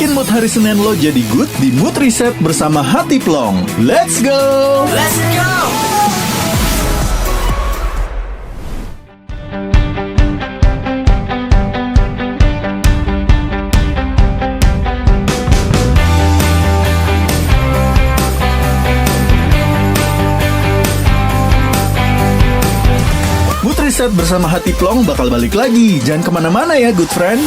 Bikin mood hari Senin lo jadi good di Mood Reset bersama Hati Plong. Let's go! Let's go! Mood Reset bersama Hati Plong bakal balik lagi. Jangan kemana-mana ya, good friend.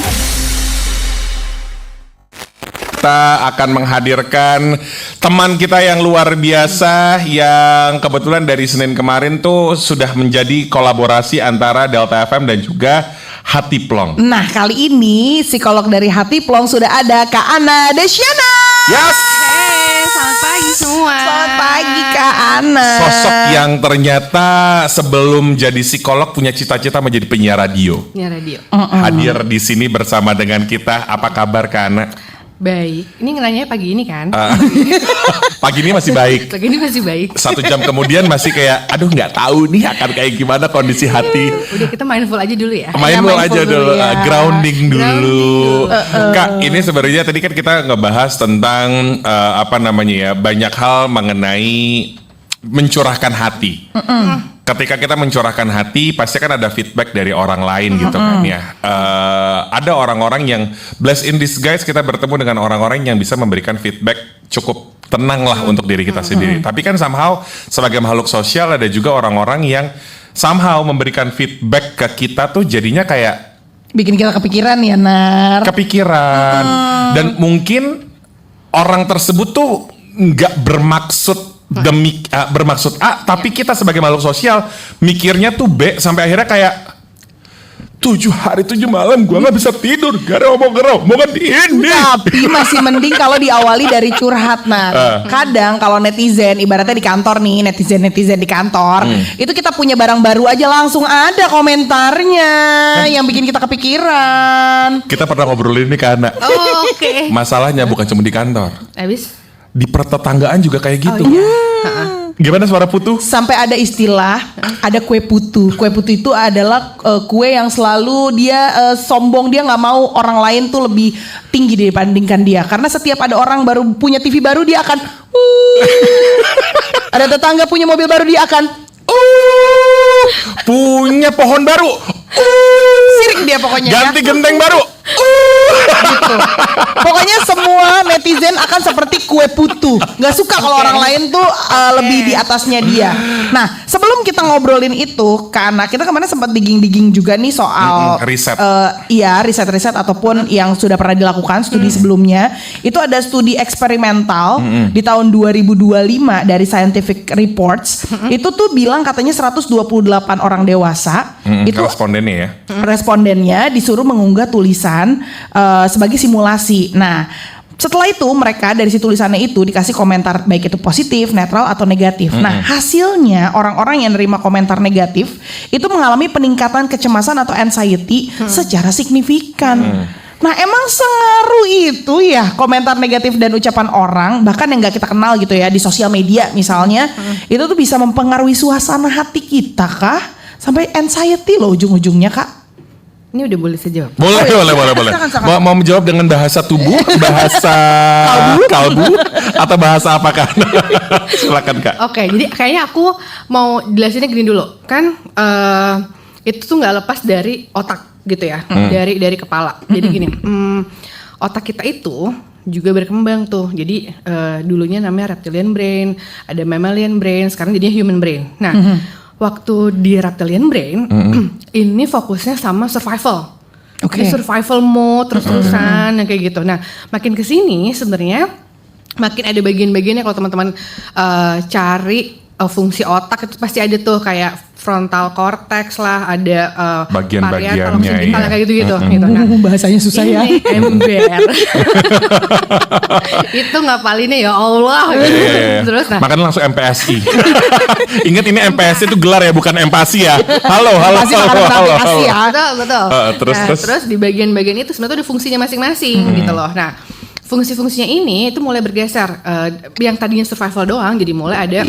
Kita akan menghadirkan teman kita yang luar biasa yang kebetulan dari Senin kemarin tuh sudah menjadi kolaborasi antara Delta FM dan juga Hati Plong. Nah, kali ini psikolog dari Hati Plong sudah ada, Kak Ana Desyana. Yes! Selamat pagi semua. Selamat pagi, Kak Ana. Sosok yang ternyata sebelum jadi psikolog punya cita-cita menjadi penyiar radio. Ya radio. Hadir di sini bersama dengan kita. Apa kabar Kak Ana? Baik. Ini nanya pagi ini kan? Pagi ini masih baik. Pagi ini masih baik. 1 jam kemudian masih kayak, aduh nggak tahu nih akan kayak gimana kondisi hati. Udah kita mindful aja dulu ya. Mindful aja dulu, ya. grounding dulu. Kak, ini sebenarnya tadi kan kita ngebahas tentang banyak hal mengenai mencurahkan hati. Ketika kita mencurahkan hati, pasti kan ada feedback dari orang lain gitu kan ya. Ada orang-orang yang blessed in disguise, kita bertemu dengan orang-orang yang bisa memberikan feedback cukup tenang lah untuk diri kita sendiri. Tapi kan somehow sebagai makhluk sosial ada juga orang-orang yang somehow memberikan feedback ke kita tuh jadinya kayak Bikin kita kepikiran ya, Nar. kepikiran. Dan mungkin orang tersebut tuh nggak bermaksud bermaksud A, tapi kita sebagai makhluk sosial mikirnya tuh B, sampai akhirnya kayak 7 hari 7 malam gue nggak bisa tidur gara omongan ini. Tapi masih mending kalau diawali dari curhat, Nar. Kadang kalau netizen, ibaratnya di kantor nih, netizen di kantor, itu kita punya barang baru aja langsung ada komentarnya yang bikin kita kepikiran. Kita pernah ngobrolin ini karena Oh, oke. masalahnya bukan cuma di kantor, Habis? di pertetanggaan juga kayak gitu. Gimana suara putu? Sampai ada istilah, ada kue putu. Kue putu itu adalah kue yang selalu dia sombong, dia nggak mau orang lain tuh lebih tinggi dibandingkan dia. Karena setiap ada orang baru punya TV baru, dia akan ada tetangga punya mobil baru, dia akan punya pohon baru, sirik dia pokoknya. ganti ya. genteng baru. Gitu. Pokoknya semua netizen akan seperti kue putu. Gak suka kalau orang lain tuh lebih di atasnya dia. Nah, sebelum kita ngobrolin itu, karena kita kemarin sempat digging juga nih soal riset. Riset-riset ataupun yang sudah pernah dilakukan studi sebelumnya. Itu ada studi eksperimental di tahun 2025 dari Scientific Reports. Itu tuh bilang katanya 128 orang dewasa itu Respondennya ya. respondennya disuruh mengunggah tulisan sebagai simulasi. Nah, setelah itu mereka dari si tulisannya itu dikasih komentar baik itu positif, netral atau negatif. Nah, hasilnya orang-orang yang nerima komentar negatif itu mengalami peningkatan kecemasan atau anxiety secara signifikan. Nah, emang sengaruh itu ya komentar negatif dan ucapan orang, bahkan yang gak kita kenal gitu ya di sosial media misalnya, itu tuh bisa mempengaruhi suasana hati kita kah? Sampai anxiety loh ujung-ujungnya, Kak. Ini udah boleh saya jawab? Boleh. Silakan. Mau menjawab dengan bahasa tubuh, bahasa kalbu, atau bahasa apa kan? Silakan Kak. Oke, jadi kayaknya aku mau jelasinnya gini dulu. Kan itu tuh nggak lepas dari otak gitu ya, dari kepala. Jadi gini, otak kita itu juga berkembang tuh. Jadi dulunya namanya reptilian brain, ada mammalian brain, sekarang jadinya human brain. Nah, waktu di reptilian brain ini fokusnya sama survival. Jadi survival mode terus-terusan yang kayak gitu. Nah, makin kesini sebenarnya makin ada bagian-bagiannya. Kalau teman-teman cari fungsi otak itu pasti ada tuh kayak frontal cortex lah, ada bagian-bagiannya ya. kayak gitu-gitu. Gitu. Nah, bahasanya susah ya. ini ember. Itu ngapalinnya ya Allah. Gitu. Terus nah. Makanya langsung MPSI. Ingat ini MPSI itu gelar ya, bukan empati ya. Halo. Betul. Terus di bagian-bagian itu sebenarnya ada fungsinya masing-masing gitu loh. Nah, fungsi-fungsinya ini itu mulai bergeser. Yang tadinya survival doang, jadi mulai ada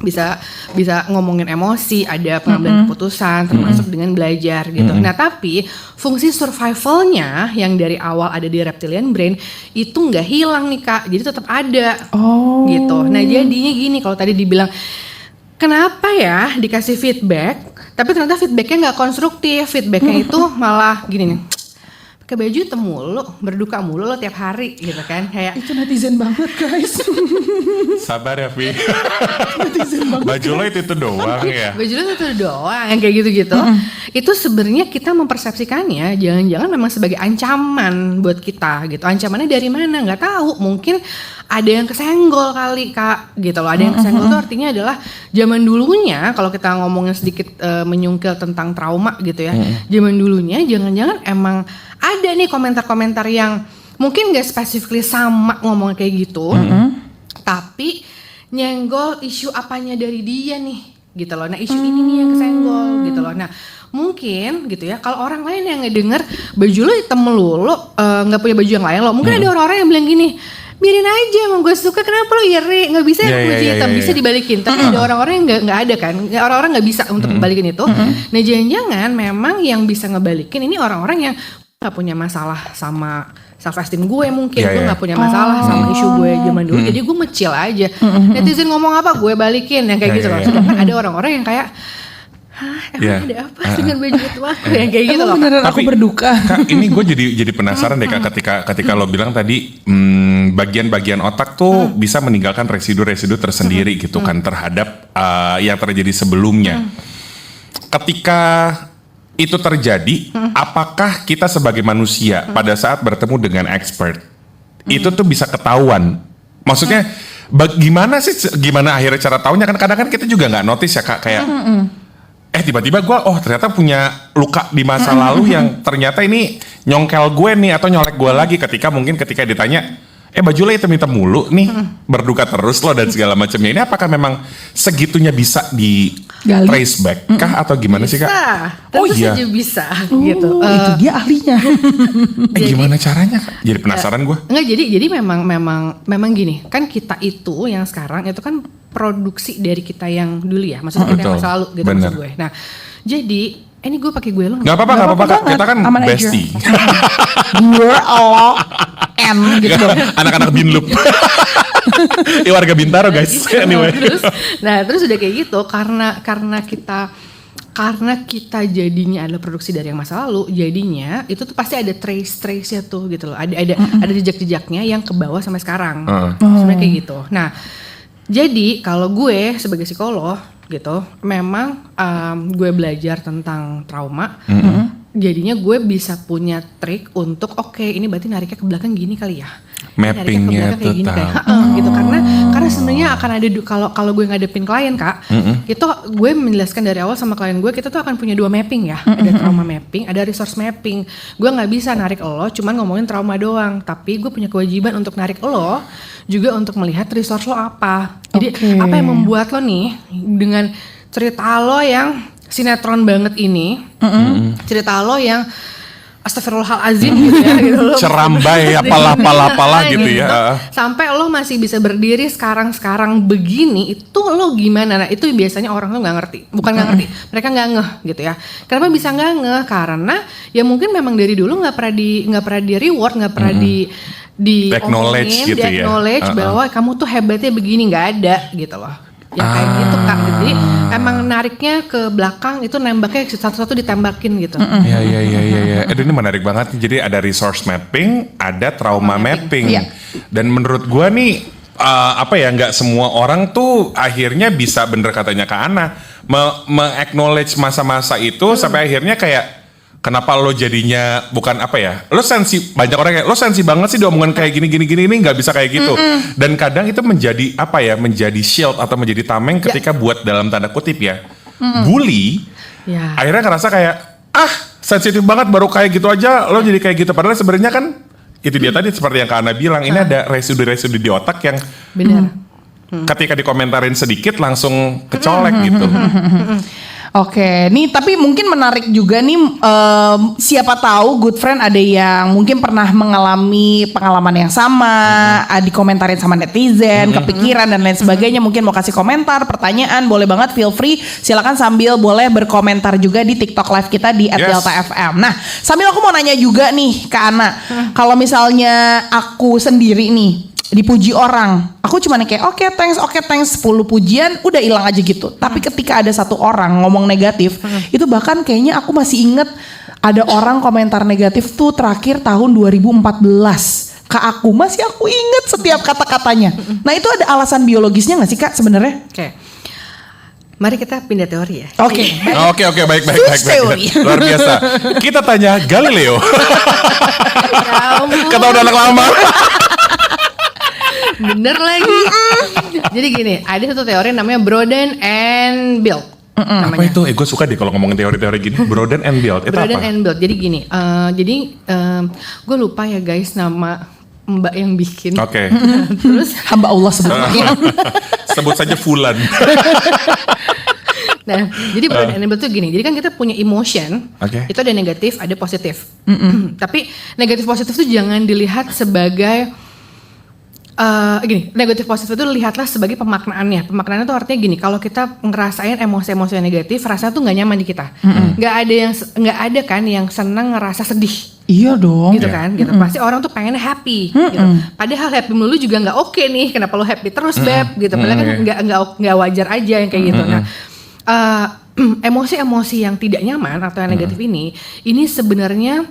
bisa ngomongin emosi, ada pengambilan keputusan, termasuk dengan belajar gitu. Nah tapi fungsi survivalnya yang dari awal ada di reptilian brain itu nggak hilang nih Kak, jadi tetap ada gitu. Nah jadinya gini, kalau tadi dibilang kenapa ya dikasih feedback, tapi ternyata feedbacknya nggak konstruktif, feedbacknya itu malah gini nih. Pakai baju hitam mulu, berduka mulu lo tiap hari gitu kan, kayak Itu netizen banget guys. Sabar ya Vi. Baju lo itu doang ya. baju lo itu doang yang kayak gitu-gitu. Itu sebenarnya kita mempersepsikannya jangan-jangan memang sebagai ancaman buat kita gitu. Ancamannya dari mana nggak tahu, mungkin ada yang kesenggol kali Kak gitu loh. Ada yang kesenggol tuh artinya adalah zaman dulunya, kalau kita ngomongin sedikit menyungkil tentang trauma gitu ya. Zaman dulunya jangan-jangan emang ada nih komentar-komentar yang mungkin gak spesifikly sama ngomong kayak gitu, tapi nyenggol isu apanya dari dia nih gitu loh. Nah isu ini nih yang kesenggol gitu loh. Nah mungkin gitu ya, kalau orang lain yang ngedenger baju lo hitam melulu, gak punya baju yang lain lo, mungkin ada orang-orang yang bilang gini, biarin aja emang gue suka, kenapa lo iri, nggak bisa ya baju hitam, bisa dibalikin. Tapi ada orang-orang yang nggak ada kan, orang-orang nggak bisa untuk ngebalikin itu. Nah jangan-jangan memang yang bisa ngebalikin ini orang-orang yang nggak punya masalah sama self esteem gue, mungkin gue nggak punya masalah sama isu gue zaman dulu, jadi gue mecil aja. Netizen ngomong apa gue balikin yang kayak gitu loh. Sedangkan ada orang-orang yang kayak emang ada apa dengan baju itu aku yang kayak gitu loh. Beneran aku berduka. Kak, ini gue jadi penasaran deh Kak, ketika lo bilang tadi bagian-bagian otak tuh bisa meninggalkan residu-residu tersendiri gitu kan terhadap yang terjadi sebelumnya. Ketika itu terjadi, apakah kita sebagai manusia pada saat bertemu dengan expert itu tuh bisa ketahuan? Maksudnya gimana akhirnya cara taunya, kan kadang kan kita juga nggak notice ya Kak, kayak tiba-tiba gue ternyata punya luka di masa lalu yang ternyata ini nyongkel gue nih atau nyolek gue lagi, ketika ditanya baju lo hitam-hitam mulu nih, berduka terus lo dan segala macamnya. Ini apakah memang segitunya bisa di trace back kah atau gimana sih Kak? Tentu saja bisa gitu. Itu dia ahlinya. Gimana caranya Kak? Jadi penasaran gue. Enggak, jadi memang gini, kan kita itu yang sekarang itu kan produksi dari kita yang dulu ya, maksudnya kita yang masa lalu gitu. Maksud gue. Nah, jadi ini gue pakai gue lo nggak apa-apa Kak, kita kan bestie. Gue lo gitu. Anak-anak Binlup. Warga Bintaro guys. Anyway. Terus udah kayak gitu, karena kita jadinya adalah produksi dari yang masa lalu, jadinya itu tuh pasti ada trace-nya tuh gitu loh. Ada jejak-jejaknya yang ke bawah sampai sekarang. Sebenarnya kayak gitu. Nah, jadi kalau gue sebagai psikolog gitu, memang gue belajar tentang trauma. Jadinya gue bisa punya trik untuk ini berarti nariknya ke belakang gini kali ya. Mappingnya tuh gitu, karena sebenarnya akan ada kalau gue ngadepin klien Kak, itu gue menjelaskan dari awal sama klien gue, kita tuh akan punya 2 mapping ya, ada trauma mapping, ada resource mapping. Gue nggak bisa narik lo cuman ngomongin trauma doang, tapi gue punya kewajiban untuk narik lo juga untuk melihat resource lo apa. Jadi apa yang membuat lo nih dengan cerita lo yang sinetron banget ini, cerita lo yang astagfirullahalazim gitu ya, gitu loh. Cerambai apalah gitu ya. Sampai lo masih bisa berdiri sekarang begini, itu lo gimana? Nah itu biasanya orang tuh nggak ngerti, bukan nggak ngerti, mereka nggak ngeh gitu ya. Kenapa bisa nggak ngeh? Karena ya mungkin memang dari dulu nggak pernah di reward, nggak pernah di acknowledge gitu ya. Bahwa kamu tuh hebatnya begini, nggak ada gitu loh. Ya kayak gitu Kak. Jadi emang nariknya ke belakang, itu nembaknya satu-satu ditembakin gitu. Iya. Ini menarik banget. Jadi ada resource mapping, ada trauma mapping. Dan menurut gua nih nggak semua orang tuh akhirnya bisa, bener katanya Kak Ana, me-acknowledge masa-masa itu sampai akhirnya kayak kenapa lo jadinya bukan lo sensi, banyak orang kayak lo sensi banget sih diomongan kayak gini ini nggak bisa kayak gitu. Dan kadang itu menjadi menjadi shield atau menjadi tameng ketika buat dalam tanda kutip ya bully. Akhirnya ngerasa kayak sensitif banget, baru kayak gitu aja lo jadi kayak gitu, padahal sebenarnya kan itu dia tadi seperti yang Kak Ana bilang, ini ada residu-residu di otak yang benar. Ketika dikomentarin sedikit langsung kecolek gitu. Oke, nih tapi mungkin menarik juga nih, siapa tahu good friend ada yang mungkin pernah mengalami pengalaman yang sama, dikomentarin sama netizen, kepikiran dan lain sebagainya, mungkin mau kasih komentar, pertanyaan, boleh banget, feel free, silakan sambil boleh berkomentar juga di TikTok live kita di @deltafm. Nah, sambil aku mau nanya juga nih ke Ana, kalau misalnya aku sendiri nih dipuji orang, aku cuma kayak oke thanks 10 pujian udah hilang aja gitu. Tapi ketika ada satu orang ngomong negatif, itu bahkan kayaknya aku masih inget ada orang komentar negatif tuh terakhir tahun 2014 ke aku, masih aku inget setiap kata-katanya. Nah itu ada alasan biologisnya nggak sih Kak sebenarnya? Oke. Mari kita pindah teori ya. Oke. Oke, baik. teori. Luar biasa. Kita tanya Galileo. Ya ampun. Kata udah anak lama. Bener lagi. Jadi gini, ada satu teori namanya Broden and Bild. Apa itu? Gue suka deh kalau ngomongin teori-teori gini. Broden and Bild. Itu Broden apa? and Bild. Jadi gini, gue lupa ya guys nama Mbak yang bikin. Oke. Terus Hamba Allah sebetulnya. Sebut saja Fulan. nah, jadi Broden and Bild tuh gini. Jadi kan kita punya emotion. Oke. Itu ada negatif, ada positif. Tapi negatif positif tuh jangan dilihat sebagai gini, negatif positif itu lihatlah sebagai pemaknaannya. Pemaknaannya tuh artinya gini, kalau kita ngerasain emosi-emosi yang negatif, rasanya tuh nggak nyaman di kita. Nggak ada kan yang senang ngerasa sedih. Iya dong. Gitu kan, gitu. Pasti orang tuh pengennya happy. Gitu. Padahal happy melulu juga nggak oke nih. Kenapa lo happy terus beb? Gitu. Padahal kan nggak wajar aja yang kayak gitu. Nah, emosi-emosi yang tidak nyaman atau yang negatif ini sebenarnya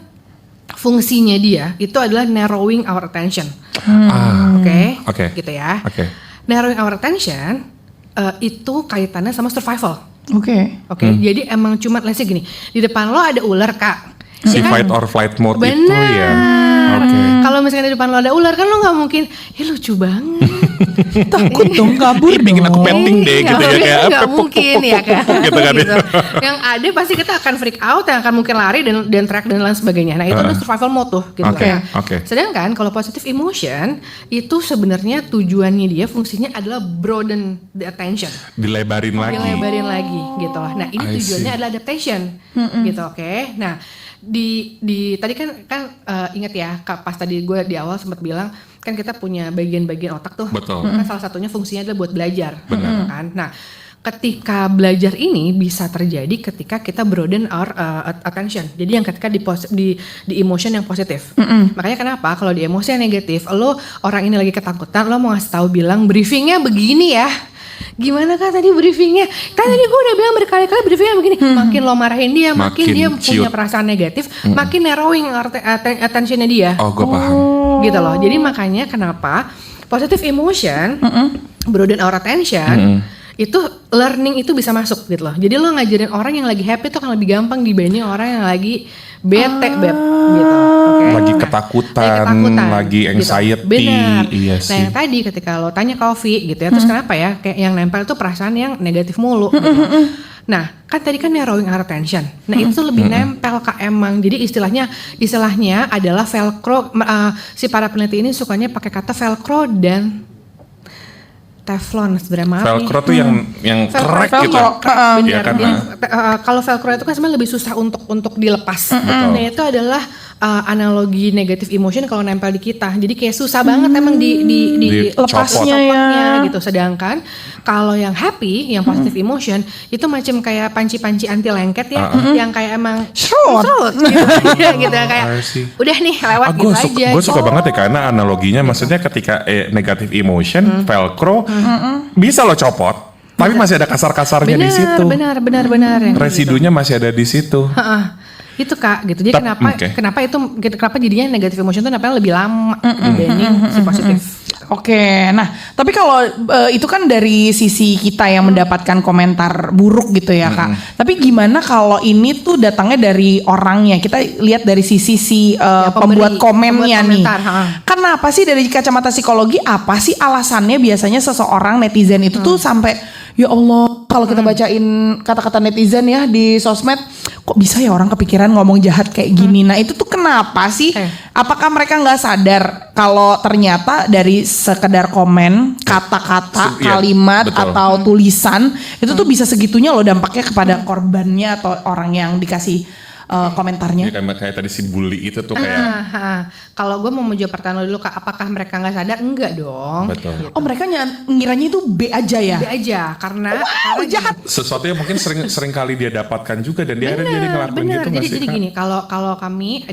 fungsinya dia itu adalah narrowing our attention. Oke. Gitu ya. Narrowing our attention itu kaitannya sama survival. Oke. Jadi emang cuma let's say gini, di depan lo ada ular Kak. Si fight or flight mode Bener. itu ya. Kalau misalnya di depan lo ada ular kan lo nggak mungkin, lucu banget. Takut dong, kabur Ih, bikin aku dong. petting deh gitu ya kayak Nggak mungkin ya kan. gitu kan. Yang ada pasti kita akan freak out, yang akan mungkin lari dan track dan lain sebagainya. Nah itu adalah survival mode tuh gitu. Sedangkan kalau positive emotion itu sebenarnya tujuannya dia fungsinya adalah broaden the attention. Dilebarin lagi gitu lah. Nah ini tujuannya adalah adaptation gitu. Nah di tadi kan ingat ya pas tadi gue di awal sempat bilang kan kita punya bagian-bagian otak tuh. Betul. Kan salah satunya fungsinya adalah buat belajar. Kan. Nah ketika belajar ini bisa terjadi ketika kita broaden our attention. Jadi yang ketika di emotion yang positif. Makanya kenapa kalau di emosi yang negatif, lo orang ini lagi ketakutan, lo mau ngasih tahu bilang briefingnya begini ya. Gimana Kak tadi briefingnya? Kan tadi gue udah bilang berkali-kali briefingnya begini. Makin lo marahin dia, makin dia punya perasaan negatif, makin narrowing attentionnya dia. Oh, gue paham. Gitu loh. Jadi makanya kenapa positive emotion, broaden our attention, itu learning itu bisa masuk gitu loh. Jadi lo ngajarin orang yang lagi happy tuh akan lebih gampang dibanding orang yang lagi bete gitu. Lagi ketakutan, lagi anxiety. Gitu. Benar. Iya Nah yang tadi ketika lo tanya Coffee gitu ya, terus kenapa ya kayak yang nempel tuh perasaan yang negatif mulu gitu. Nah kan tadi kan narrowing our attention. Nah itu lebih nempel Kak emang. Jadi istilahnya adalah velcro. Si para peneliti ini sukanya pakai kata velcro dan Teflon sebenarnya velcro tuh yang kerek gitu. Benar. Ya, karena kalau velcro itu kan sebenarnya lebih susah untuk dilepas. Nah itu adalah analogi negatif emotion kalau nempel di kita. Jadi kayak susah banget emang di lepasnya ya gitu. Sedangkan kalau yang happy, yang positive emotion itu macam kayak panci-panci anti lengket ya, yang kayak emang serut gitu ya kayak udah nih lewat gitu aja. Gue suka banget ya karena analoginya maksudnya ketika negative emotion, velcro bisa lo copot, tapi masih ada kasar-kasarnya di situ. Benar. Residunya masih ada di situ. Itu Kak gitu. Jadi kenapa jadinya negative emotion itu kenapa lebih lama dibanding si positif. Oke, nah tapi kalau itu kan dari sisi kita yang mendapatkan komentar buruk gitu ya Kak. Tapi gimana kalau ini tuh datangnya dari orangnya? Kita lihat dari sisi pembuat komennya nih. Kenapa sih dari kacamata psikologi apa sih alasannya biasanya seseorang netizen itu tuh sampai ya Allah kalau kita bacain kata-kata netizen ya di sosmed, kok bisa ya orang kepikiran ngomong jahat kayak gini. Nah itu tuh kenapa sih? Apakah mereka nggak sadar kalau ternyata dari sekedar komen, kata-kata, kalimat betul. atau tulisan itu tuh bisa segitunya loh dampaknya kepada korbannya atau orang yang dikasih komentarnya. Ya, kayak tadi si bully itu tuh kayak Kalau gue mau menjawab pertanyaan lo dulu Kak, apakah mereka nggak sadar? Enggak dong. betul. Oh mereka ngiranya itu B aja ya? B aja karena jahat. Sesuatu yang mungkin sering kali dia dapatkan juga dan dia akhirnya jadi ngelakuin bener. gitu nggak sih, Jadi Kak? gini, kalau kami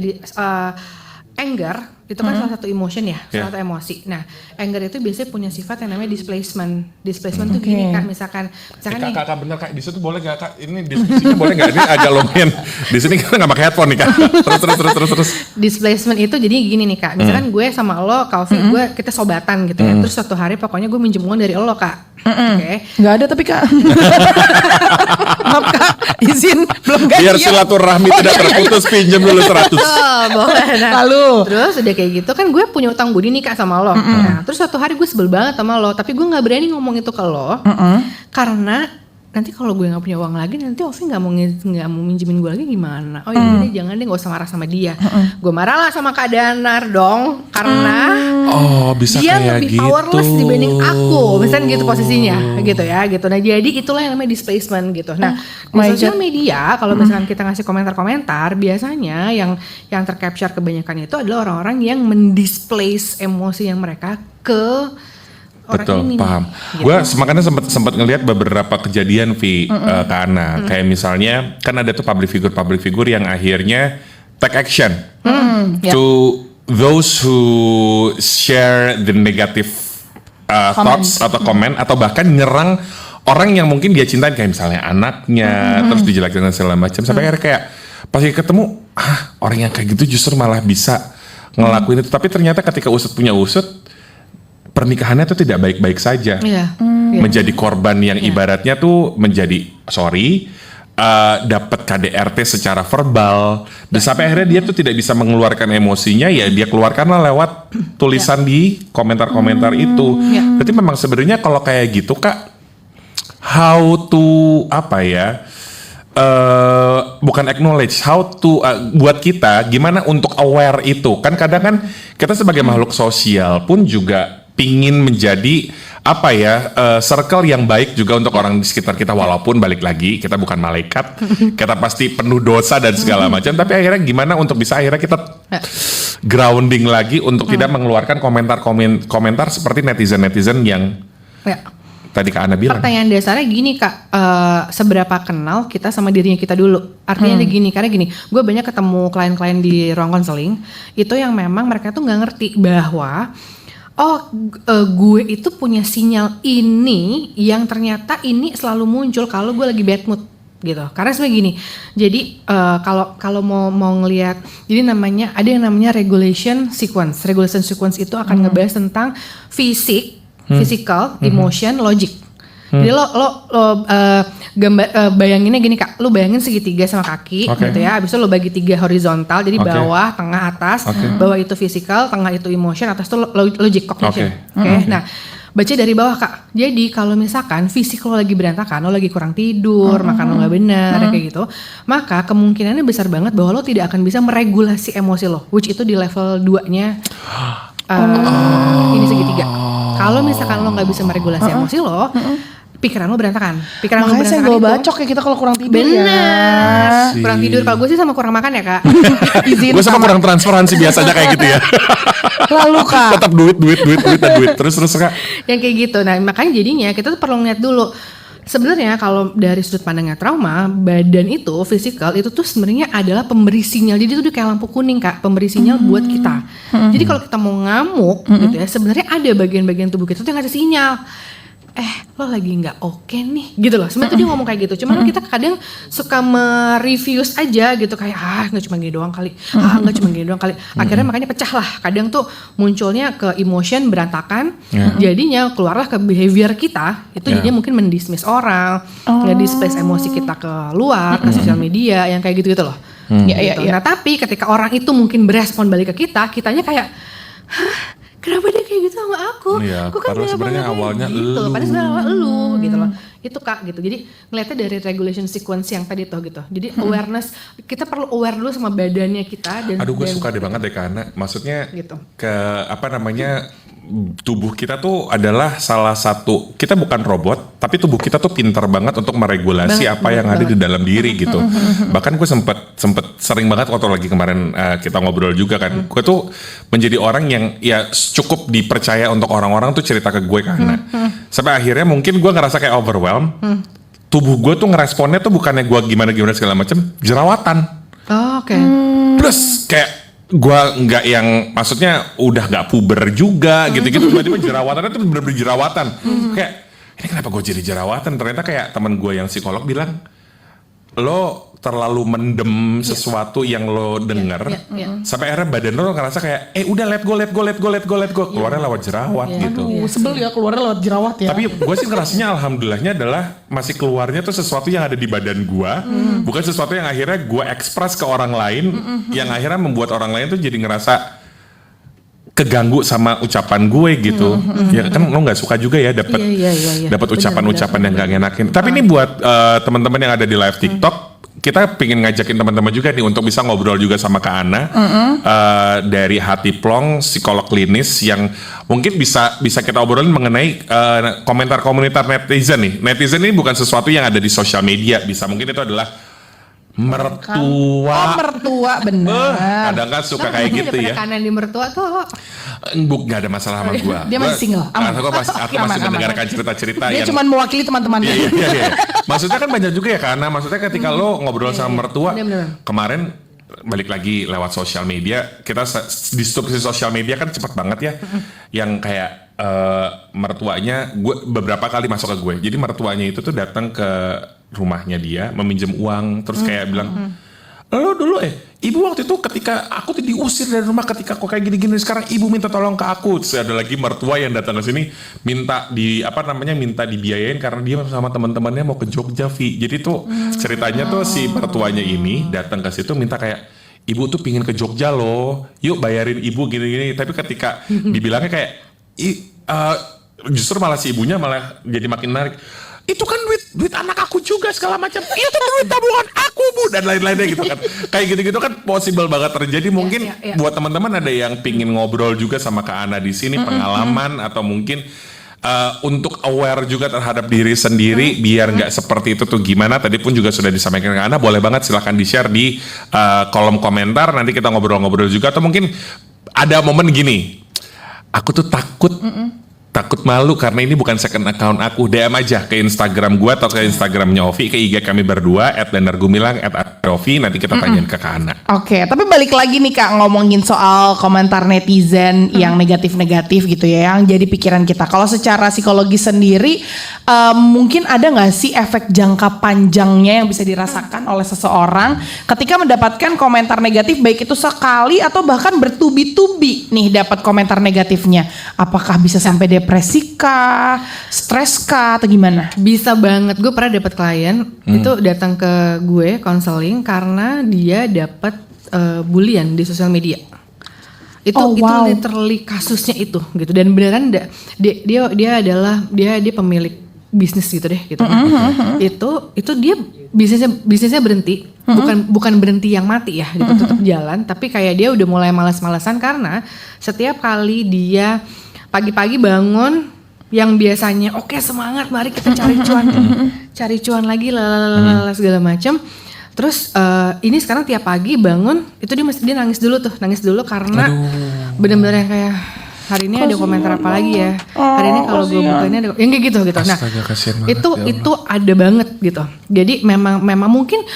anger itu kan salah satu emotion ya, salah satu emosi. Nah, anger itu biasanya punya sifat yang namanya displacement. Displacement tuh gini Kak, misalkan nih. Kak, bener Kak, di situ boleh nggak Kak? Ini diskusinya boleh nggak? Ini agak lumayan. Di sini kita nggak pakai headphone nih Kak. Terus. Displacement itu jadi gini nih Kak, misalkan gue sama lo, Kaufi, kita sobatan gitu ya. Terus suatu hari pokoknya gue minjem uang dari lo Kak. Oke. Nggak ada tapi Kak. Maaf Kak, izin belum gajian. Biar silaturahmi tidak terputus, pinjam dulu 100. Oh, boleh. Nah, Lalu? Terus udah kayak gitu kan gue punya utang budi nih Kak sama lo. Nah, terus suatu hari gue sebel banget sama lo, tapi gue nggak berani ngomong itu ke lo karena nanti kalau gue nggak punya uang lagi, nanti Ovi nggak mau minjemin gue lagi gimana? Oh ya udah jangan deh, nggak usah marah sama dia. Gue marah lah sama Kak Danar dong, karena Bisa dia kayak lebih gitu. powerless dibanding aku, misalnya gitu posisinya, gitu ya, gitu. Nah jadi itulah yang namanya displacement gitu. Nah di sosial media kalau misalkan kita ngasih komentar-komentar, biasanya yang tercapture kebanyakan itu adalah orang-orang yang mendisplace emosi yang mereka ke orang Betul, ini. paham. Gitu. Gue makanya sempat ngelihat beberapa kejadian Ke Ana. Kayak misalnya kan ada tuh public figure yang akhirnya take action to those who share the negative thoughts atau komen atau bahkan nyerang orang yang mungkin dia cintain kayak misalnya anaknya, terus dijelek-jelekin segala macam sampai akhirnya kayak pas ketemu orang yang kayak gitu justru malah bisa ngelakuin itu. Tapi ternyata ketika usut punya usut, pernikahannya tuh tidak baik-baik saja. Menjadi korban yang ibaratnya tuh menjadi dapat KDRT secara verbal dan sampai akhirnya dia tuh tidak bisa mengeluarkan emosinya, ya dia keluarkanlah lewat tulisan di komentar-komentar itu. Berarti memang sebenarnya kalau kayak gitu Kak, how to bukan acknowledge, how to buat kita gimana untuk aware itu. Kan kadang kan kita sebagai makhluk sosial pun juga pingin menjadi circle yang baik juga untuk orang di sekitar kita, walaupun balik lagi kita bukan malaikat, kita pasti penuh dosa dan segala macam, tapi akhirnya gimana untuk bisa akhirnya kita grounding lagi untuk tidak mengeluarkan komentar seperti netizen yang tadi Kak Ana bilang. Pertanyaan dasarnya gini Kak, seberapa kenal kita sama dirinya kita dulu? Artinya gini, karena gini, gue banyak ketemu klien-klien di ruang konseling itu yang memang mereka tuh nggak ngerti bahwa gue itu punya sinyal ini yang ternyata ini selalu muncul kalau gue lagi bad mood gitu. Karena sebenarnya gini, jadi kalau mau ngelihat, jadi ada yang namanya regulation sequence. Regulation sequence itu akan ngebahas tentang physical, emotion, logic. Jadi lo bayanginnya gini Kak, lo bayangin segitiga sama kaki gitu ya, abis itu lo bagi 3 horizontal, jadi bawah, tengah, atas, bawah itu physical, tengah itu emotion, atas itu logic, cognition. Nah baca dari bawah Kak, jadi kalau misalkan fisik lo lagi berantakan, lo lagi kurang tidur, makan lo gak benar, kayak gitu, maka kemungkinannya besar banget bahwa lo tidak akan bisa meregulasi emosi lo, which itu di level 2-nya ini segitiga. Kalau misalkan lo gak bisa meregulasi emosi lo, pikiran lo berantakan. Makanya saya gue bacok ya kita kalau kurang tidur. Benar. Kurang tidur. Kalau gue sih sama kurang makan ya Kak. Gue sama kurang transparansi biasanya kayak gitu ya. Lalu Kak. Tetap duit. Terus Kak. Yang kayak gitu. Nah makanya jadinya kita tuh perlu ngeliat dulu. Sebenarnya kalau dari sudut pandangnya trauma, badan itu, physical itu tuh sebenarnya adalah pemberi sinyal. Jadi itu kayak lampu kuning Kak, pemberi sinyal buat kita. Jadi kalau kita mau ngamuk gitu ya, sebenarnya ada bagian-bagian tubuh kita tuh yang ngasih sinyal. Lo lagi nggak oke nih gitu loh. Sebenarnya tuh dia ngomong kayak gitu, cuman kita kadang suka merefuse aja gitu, kayak nggak cuma gini doang kali, nggak cuma gini doang kali. Akhirnya makanya pecah lah. Kadang tuh munculnya ke emotion berantakan, jadinya keluarlah ke behavior kita itu jadinya mungkin mendismiss orang, nge-displace emosi kita ke luar, ke sosial media yang kayak gitu loh. Gitu. Nah tapi ketika orang itu mungkin berespon balik ke kita, kitanya kayak kenapa dia kayak gitu sama aku? Iya, Aku kan padahal dia sebenarnya kayak awalnya gitu. elu. Padahal sebenarnya awalnya elu gitu loh. Itu Kak gitu. Jadi ngeliatnya dari regulation sequence yang tadi tuh gitu. Jadi awareness, kita perlu aware dulu sama badannya kita. Dan, Aduh gue dan suka deh banget deh karena maksudnya Gitu. ke apa namanya tubuh kita tuh adalah salah satu, kita bukan robot tapi tubuh kita tuh pintar banget untuk meregulasi apa yang ada di dalam diri gitu. Bahkan gue sempet sering banget waktu lagi kemarin kita ngobrol juga kan, gue tuh menjadi orang yang ya cukup dipercaya untuk orang-orang tuh cerita ke gue karena sampai akhirnya mungkin gue ngerasa kayak overwhelmed. Tubuh gue tuh ngeresponnya tuh bukannya gue gimana segala macam, jerawatan. Oh, oke. Plus kayak gua nggak yang maksudnya udah nggak puber juga gitu-gitu, tiba-tiba jerawatannya tuh bener-bener jerawatan. Kayak ini kenapa gue jadi jerawatan? Ternyata kayak teman gue yang psikolog bilang, lo terlalu mendem sesuatu yang lo denger sampai akhirnya badan lo ngerasa kayak udah let go keluarnya lewat jerawat gitu. Sebel ya keluarnya lewat jerawat ya. Tapi gue sih ngerasanya alhamdulillahnya adalah masih keluarnya tuh sesuatu yang ada di badan gue, bukan sesuatu yang akhirnya gue ekspres ke orang lain, yang akhirnya membuat orang lain tuh jadi ngerasa keganggu sama ucapan gue gitu. Ya kan lo nggak suka juga ya dapat dapat ucapan-ucapan yang gak ngenakin. Tapi ini buat teman-teman yang ada di live TikTok, kita pengen ngajakin teman-teman juga nih untuk bisa ngobrol juga sama Kak Ana dari Hati Plong, psikolog klinis yang mungkin bisa kita obrolin mengenai komentar-komentar netizen nih. Netizen ini bukan sesuatu yang ada di sosial media, bisa mungkin itu adalah mertua. Mertua bener. Kadang kan suka kayak gitu ya. Kanan di mertua tuh lo. Gak ada masalah sama gue. Dia masih single, aman. Aku masih Aman. mendengarkan cerita-cerita Dia yang cuma mewakili teman-temannya. Iya. Maksudnya kan banyak juga ya karena maksudnya ketika lo ngobrol sama mertua, Bener. kemarin balik lagi lewat sosial media, kita disrupsi sosial media kan cepat banget ya, yang kayak mertuanya, gue beberapa kali masuk ke gue, jadi mertuanya itu tuh datang ke rumahnya dia, meminjam uang, terus kayak bilang, lo dulu ibu waktu itu ketika aku tuh diusir dari rumah ketika kok kayak gini-gini, sekarang ibu minta tolong ke aku. Terus ada lagi mertua yang datang ke sini minta dibiayain karena dia sama teman-temannya mau ke Jogja, Vi. Jadi tuh ceritanya tuh si mertuanya ini datang ke situ minta kayak, ibu tuh pingin ke Jogja loh, yuk bayarin ibu gini-gini. Tapi ketika dibilangnya kayak justru malah si ibunya malah jadi makin narik. Itu kan duit anak aku juga segala macam. Itu duit tabungan aku, Bu, dan lain-lainnya gitu kan. Kayak gitu-gitu kan possible banget terjadi. Mungkin buat teman-teman ada yang pingin ngobrol juga sama Kak Ana di sini, pengalaman atau mungkin untuk aware juga terhadap diri sendiri biar nggak seperti itu tuh gimana. Tadi pun juga sudah disampaikan ke Ana, boleh banget silahkan di-share di kolom komentar. Nanti kita ngobrol-ngobrol juga. Atau mungkin ada momen gini, aku tuh takut malu karena ini bukan second account aku. DM aja ke Instagram gue atau ke Instagramnya Ovi, ke IG kami berdua @danargumilang @Ovi, nanti kita tanyain ke Kak Ana. Oke, tapi balik lagi nih Kak, ngomongin soal komentar netizen yang negatif-negatif gitu ya, yang jadi pikiran kita. Kalau secara psikologi sendiri, mungkin ada nggak sih efek jangka panjangnya yang bisa dirasakan oleh seseorang ketika mendapatkan komentar negatif, baik itu sekali atau bahkan bertubi-tubi nih dapat komentar negatifnya? Apakah bisa sampai depresi kah, stres kah, atau gimana? Bisa banget. Gue pernah dapat klien itu datang ke gue konseling karena dia dapat bulian di sosial media. Itu literally kasusnya itu gitu, dan beneran dia adalah pemilik bisnis gitu deh gitu. Itu dia bisnisnya berhenti, bukan berhenti yang mati ya, gitu, tetap jalan, tapi kayak dia udah mulai malas-malasan karena setiap kali dia pagi-pagi bangun yang biasanya oke, semangat, mari kita cari cuan lagi segala macam. Terus ini sekarang tiap pagi bangun itu dia nangis dulu karena benar-benar yang kayak hari ini ada komentar apa lagi ya, hari ini kalau gue buka ini ada yang kayak gitu. Nah itu ada banget gitu. Jadi memang mungkin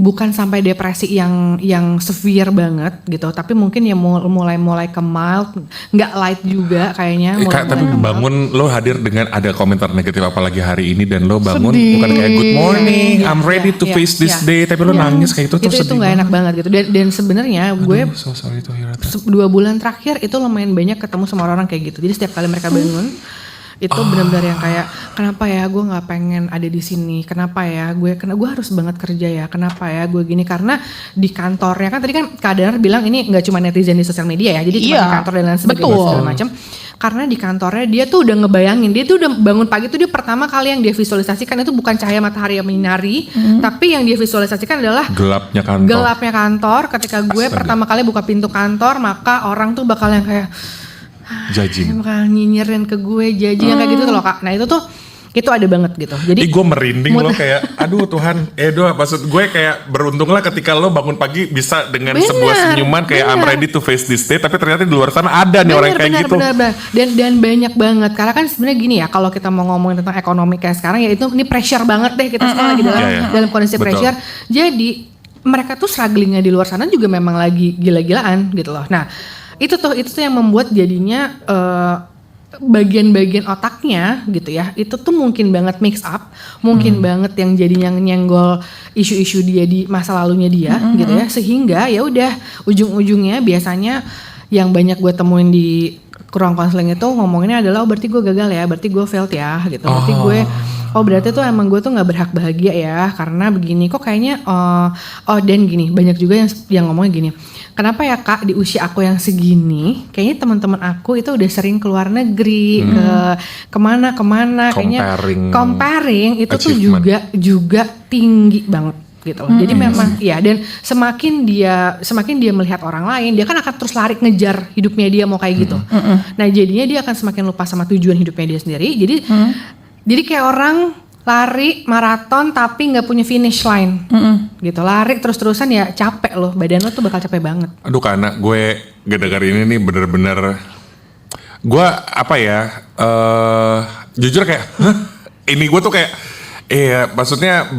bukan sampai depresi yang severe banget gitu, tapi mungkin ya mulai ke mild, nggak light juga kayaknya. Tapi bangun lo hadir dengan ada komentar negatif apalagi hari ini, dan lo bangun bukan kayak good morning, I'm ready to face this day, tapi lo nangis kayak itu itu nggak enak banget gitu. Dan sebenarnya gue 2 bulan terakhir itu lumayan banyak ketemu sama orang kayak gitu. Jadi setiap kali mereka bangun Itu benar-benar yang kayak kenapa ya gue nggak pengen ada di sini, kenapa ya gue harus banget kerja ya, kenapa ya gue gini, karena di kantornya kan tadi kan Kak Danar bilang ini nggak cuma netizen di sosial media ya, jadi cuma di kantor dan lain sebagainya segala macam. Karena di kantornya dia tuh udah ngebayangin, dia tuh udah bangun pagi tuh dia pertama kali yang dia visualisasikan itu bukan cahaya matahari yang menyinari, tapi yang dia visualisasikan adalah gelapnya kantor. Ketika gue pertama kali buka pintu kantor, maka orang tuh bakal yang kayak judging, bakal nyinyirin ke gue, judging kayak gitu tuh loh Kak. Nah itu ada banget gitu. Jadi gue merinding loh kayak aduh Tuhan, maksud gue kayak beruntunglah ketika lo bangun pagi bisa dengan sebuah senyuman kayak I'm ready to face this day, tapi ternyata di luar sana ada nih orang kayak gitu. Benar. Dan banyak banget, karena kan sebenarnya gini ya, kalau kita mau ngomongin tentang ekonomi kayak sekarang ya ini pressure banget deh kita sekarang lagi dalam kondisi pressure. Jadi mereka tuh strugglingnya di luar sana juga memang lagi gila-gilaan gitu loh. Nah itu tuh yang membuat jadinya bagian-bagian otaknya gitu ya, itu tuh mungkin banget mix up, mungkin banget yang jadinya nyenggol isu-isu dia di masa lalunya dia gitu ya, sehingga ya udah ujung-ujungnya biasanya yang banyak gue temuin di ruang konseling itu ngomonginnya adalah berarti gue gagal ya, berarti gue failed ya gitu, berarti gue berarti tuh emang gue tuh nggak berhak bahagia ya karena begini kok kayaknya dan gini, banyak juga yang ngomongnya gini, kenapa ya Kak di usia aku yang segini kayaknya teman-teman aku itu udah sering keluar negeri ke kemana comparing itu tuh juga tinggi banget gitu loh. Jadi memang ya, dan semakin dia melihat orang lain, dia kan akan terus lari ngejar hidupnya dia mau kayak gitu. Nah jadinya dia akan semakin lupa sama tujuan hidupnya dia sendiri. Jadi kayak orang lari maraton tapi nggak punya finish line, gitu. Lari terus-terusan ya capek loh, badan lo tuh bakal capek banget. Aduh karena gue gara-gara ini nih bener-bener, gue jujur kayak, ini gue tuh kayak, maksudnya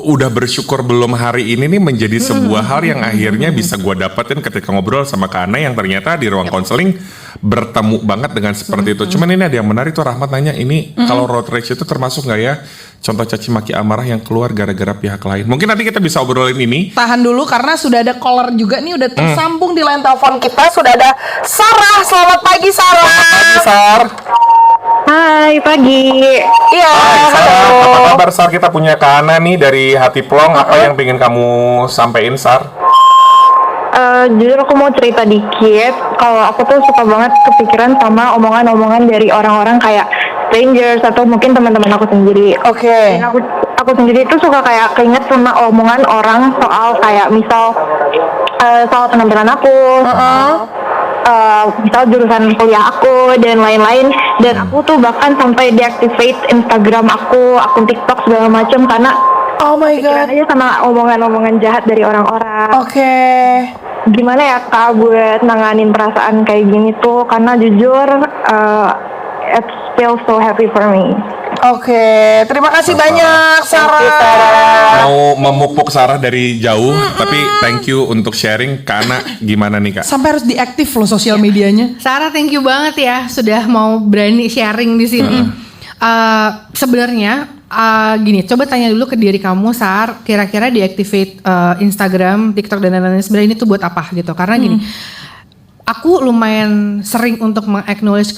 udah bersyukur belum hari ini nih menjadi sebuah hal yang akhirnya bisa gue dapetin ketika ngobrol sama Kak Ana yang ternyata di ruang konseling bertemu banget dengan seperti itu. Cuman ini ada yang menarik tuh, Rahmat nanya ini kalau road rage itu termasuk nggak ya contoh caci maki amarah yang keluar gara-gara pihak lain? Mungkin nanti kita bisa obrolin ini. Tahan dulu karena sudah ada caller juga nih, udah tersambung di line telepon kita, sudah ada Sarah. Selamat pagi Sarah. Selamat pagi Sar. Hai, pagi. Iya. Sar, apa kabar Sar? Kita punya Kak Ana nih dari Hati Plong. Apa yang pengen kamu sampaikan Sar? Jujur aku mau cerita dikit. Kalau aku tuh suka banget kepikiran sama omongan-omongan dari orang-orang kayak strangers atau mungkin teman-teman aku sendiri. Oke. Dan aku sendiri tuh suka kayak keinget sama omongan orang soal kayak misal soal penampilan aku, misal jurusan kuliah aku dan lain-lain. Dan aku tuh bahkan sampai deactivate Instagram aku, akun TikTok segala macam karena oh my god, aja sama omongan-omongan jahat dari orang-orang. Oke. Gimana ya Kak buat nanganin perasaan kayak gini tuh, karena jujur it feels so happy for me. Oke, terima kasih banyak Sarah. Mau memupuk Sarah dari jauh, tapi thank you untuk sharing. Karena gimana nih Kak? Sampai harus diaktif loh sosial medianya. Sarah, thank you banget ya sudah mau berani sharing di sini. Sebenarnya gini, coba tanya dulu ke diri kamu Sar, kira-kira deactivate Instagram, TikTok dan lain-lain sebenarnya ini tuh buat apa gitu? Karena gini, aku lumayan sering untuk mengacknowledge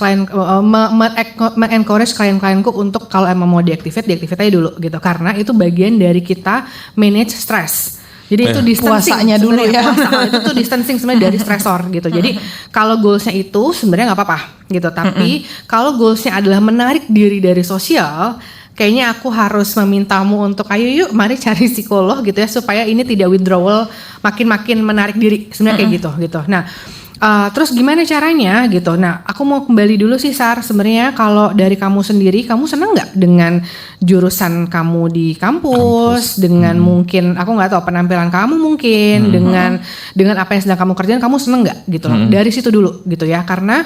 mengencourage klien-klienku untuk kalau emang mau deactivate aja dulu gitu, karena itu bagian dari kita manage stress. Jadi itu distancing puasanya dulu ya. Itu tuh distancing sebenarnya dari stresor gitu. Jadi kalau goalsnya itu sebenarnya nggak apa-apa gitu. Tapi kalau goalsnya adalah menarik diri dari sosial, kayaknya aku harus memintamu untuk ayo yuk mari cari psikolog gitu ya supaya ini tidak withdrawal, makin menarik diri sebenarnya kayak gitu. Nah. Terus gimana caranya gitu? Nah, aku mau kembali dulu sih Sar. Sebenarnya kalau dari kamu sendiri, kamu senang nggak dengan jurusan kamu di kampus? Dengan mungkin aku nggak tahu penampilan kamu mungkin dengan apa yang sedang kamu kerjain, kamu senang nggak gitu? Dari situ dulu gitu ya. Karena